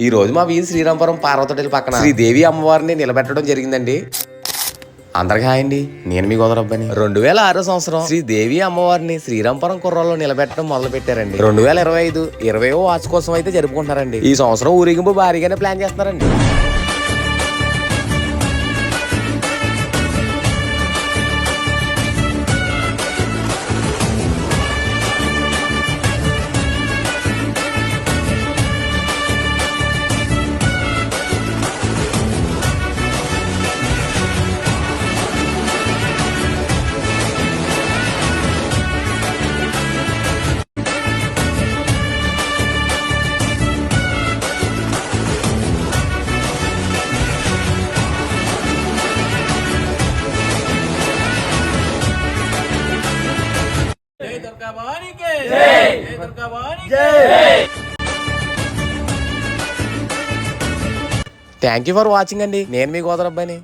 ఈ రోజు మా వీధి శ్రీరాంపురం పార్వతోటి పక్కన శ్రీదేవి అమ్మవారిని నిలబెట్టడం జరిగిందండి. అందరికి హాయ్ అండి, నేను మీ గోదరబ్బని. 2006 సంవత్సరం శ్రీదేవి అమ్మవారిని శ్రీరాంపురం కుర్రాల్లో నిలబెట్టడం మొదలు పెట్టారండి. 2025 20వ వార్షికోత్సవం అయితే జరుపుకుంటున్నారండి. ఈ సంవత్సరం ఊరేగింపు భారీగానే ప్లాన్ చేస్తున్నారండి. जय दुर्गा भवानी के जय दुर्गा भवानी जय. థ్యాంక్ యూ ఫర్ వాచింగ్ అండి, నేను మీ గోదరబ్బని.